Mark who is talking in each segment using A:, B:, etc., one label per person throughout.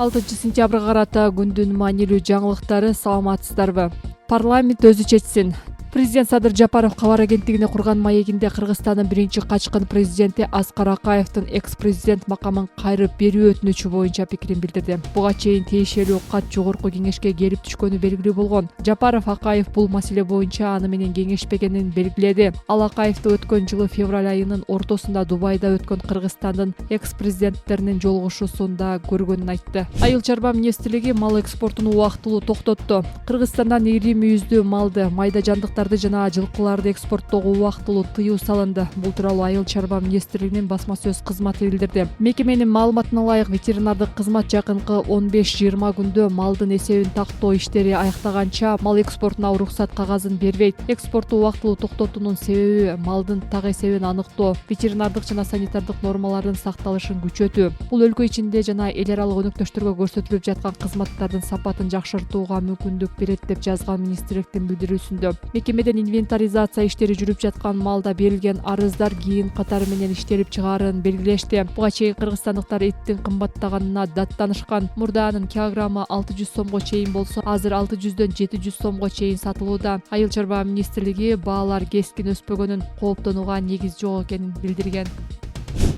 A: 6 сентябрга карата күндүн маанилүү жаңылыктары. Саламатсыздарбы? Парламент өзү чечсин. Президент Садыр Жапаров кабар агенттигине курган маегинде Кыргызстандын биринчи качкын президенти Аскар Акаевдин экс-президент макамын кайрып берүү өтүнүчү боюнча пикирин билдирди. Буга чейин тиешелүү кат жогорку кеңешке келип түшкөнү белгилүү болгон. Жапаров Акаев бул маселе боюнча аны менен кеңешпегенин белгиледи. Ал Акаевди өткөн жылы февраль айынын ортосунда Дубайда өткөн Кыргызстандын экс-президенттеринин жолугушуусунда көргөнүн айтты. Айыл чарба министрлиги мал экспортун убактылуу токтотту. Кыргызстандан ири мүйүздүү малды, майда жандыктарды жана жылкыларды экспорттоого убактылуу тыюу салынды. Бул тууралуу Айыл чарба министрлигинин басма сөз кызматы билдирди. Мекеменин маалыматына ылайык, ветеринардык кызмат жакынкы 15-20 күндө малдын эсебин тактоо иштери аяктаганча мал экспортуна уруксат кагазын бербейт. Экспортту убактылуу токтотуунун себеби малдын так эсебин аныктоо, ветеринардык жана санитардык нормалардын сакталышын күчөтүү. Бул өлкө ичинде жана эл аралык өнөктөштөргө көрсөтүлүп жаткан кызматтардын сапатын жакшыртууга мүмкүндүк берет деп жазган министрликтин билдирүүсүндө. Мекемеден инвентаризация иштери жүрүп жаткан малда берилген арыздар кийин катары менен иштелип чыгаарын белгилешти. Буга чейин кыргызстандыктар эттин кымбаттаганына даттанышкан. Мурда анын килограммы 600 сомго чейин болсо, азыр 600дөн 700 сомго чейин сатылууда. Айыл чарба министрлиги баалар кескин өспөгөнүн, кооптонууга негиз жок экенин билдирген.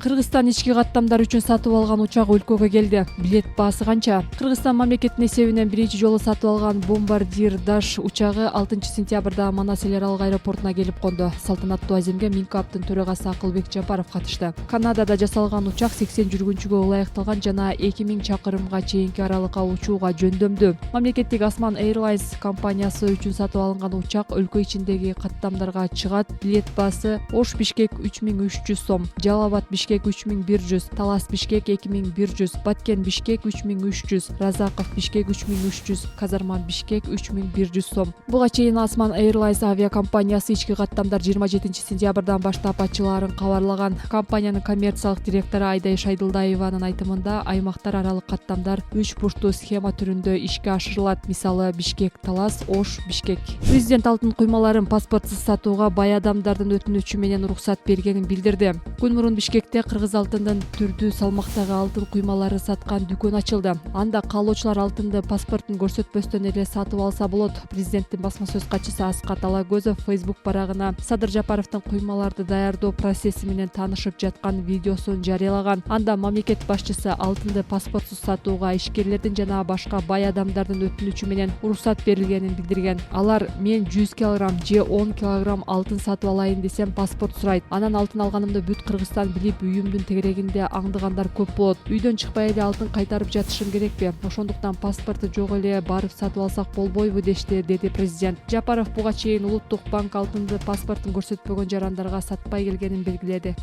A: Кыргызстан ички каттамдар үчүн сатып алган учак өлкөгө келди. Билет баасы канча? Кыргызстан мамлекетинин эсебинен биринчи жолу сатып алган бомбардир Даш учагы 6 сентябрда Манас эл аралык аэропортуна келип конду. Салтанаттуу аземге Минкаптын төрагасы Акылбек Жапаров катышты. Канадада жасалган учак 80 жүргүнчүгө ылайыкталган жана 2000 чакырымга чейинки аралыкка учууга жөндөмдүү. Мамлекеттик Осман Airlines компаниясы үчүн сатып алынган учак өлкө ичиндеги каттамдарга чыгат. Билет баасы Ош Бишкек 3300 сом, Жалал-Абад Бишкек 3100, Талас Бишкек 2100, Баткен Бишкек 3300, Разаков Бишкек 3300, Казарман Бишкек 3100 сом. Буга чейин Осман Airlines авиакомпаниясы ички каттамдар 27 сентябрдан баштап ачылаарын кабарлаган. Компаниянын коммерциялык директору Айдай Шайдылдаеванын айтымында аймактар аралык каттамдар 3 бурчтуу схема түрүндө ишке ашырылат. Мисалы Бишкек Талас, Ош Бишкек. Президент алтын куймаларын паспортсуз сатууга бай адамдардын өтүнүчү менен уруксат бергенин билдирди. Күн мурун Бишкекте кыргыз алтындын түрдүү салмактагы алтын куймалары саткан дүкөн ачылды. Анда каалоочулар алтынды паспортун көрсөтпөстөн эле сатып алса болот. Президенттин басма сөз катчысы Аскат Алагөзов Facebook барагына Садыр Жапаровдун куймаларды даярдоо процесси менен таанышып жаткан видеосун жарыялаган. Анда мамлекет башчысы алтынды паспортсуз сатууга ишкерлердин жана башка бай адамдардын өтүнүчү менен уруксат берилгенин билдирген. Алар мен 100 кг же 10 кг алтын сатып алайын десем паспорт сурайт. Анан алтын алганымды бүт Кыргызстан билип, үйүмдүн тегерегинде аңдыгандар көп болот. Үйдөн чыкпай эле алтын кайтарып жатышым керекпи? Ошондуктан паспорту жок эле барып сатып алсак болбойбу дешти, деди президент. Жапаров буга чейин Улуттук банк алтынды паспортун көрсөтпөгөн жарандарга сатпай келгенин белгиледи.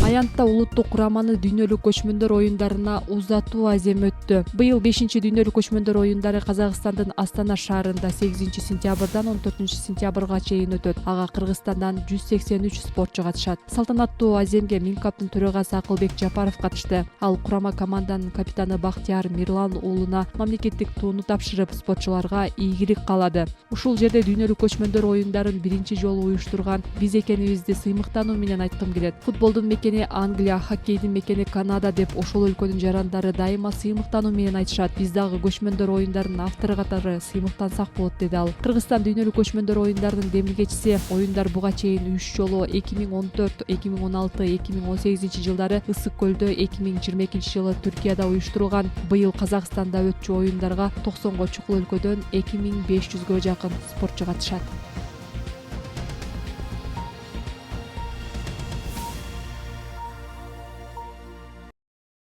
A: Аянтта улуттук кураманы дүйнөлүк көчмөндөр оюндарына узатуу азем өттү. Быйыл 5-чи дүйнөлүк көчмөндөр оюндары Казакстандын Астана шаарында 8 сентябрдан 14 сентябрга чейин өтөт. Ага Кыргызстандан 183 спортчу катышат. Салтанаттуу аземге Минкаптын төрагасы Акылбек Жапаров катышты. Ал курама команданын капитаны Бактияр Мирлан уулуна мамлекеттик тууну тапшырып, спортчуларга ийгилик каалады. Ушул жерде дүйнөлүк көчмөндөр оюндарын биринчи жолу уюштурган биз экенибизди сыймыктануу менен айткым келет. Футболдун мекени Англия, хоккейдин мекени Канада деп ошол өлкөнүн жарандары дайыма сыймыктануу менен айтышат. Биз дагы көчмөндөр оюндарынын автору катары сыймыктансак болот, деди ал. Кыргызстан дүйнөлүк көчмөндөр оюндарынын демилгечиси. Оюндар буга чейин 3 жолу 2014, 2016, 2018 жылдары Ысык көлдө, 2022 жылы Түркияда уюштурулган. Быйыл Казакстанда өтчү оюндарга 90 чукул өлкөдөн 2500гө жакын спортчу катышат.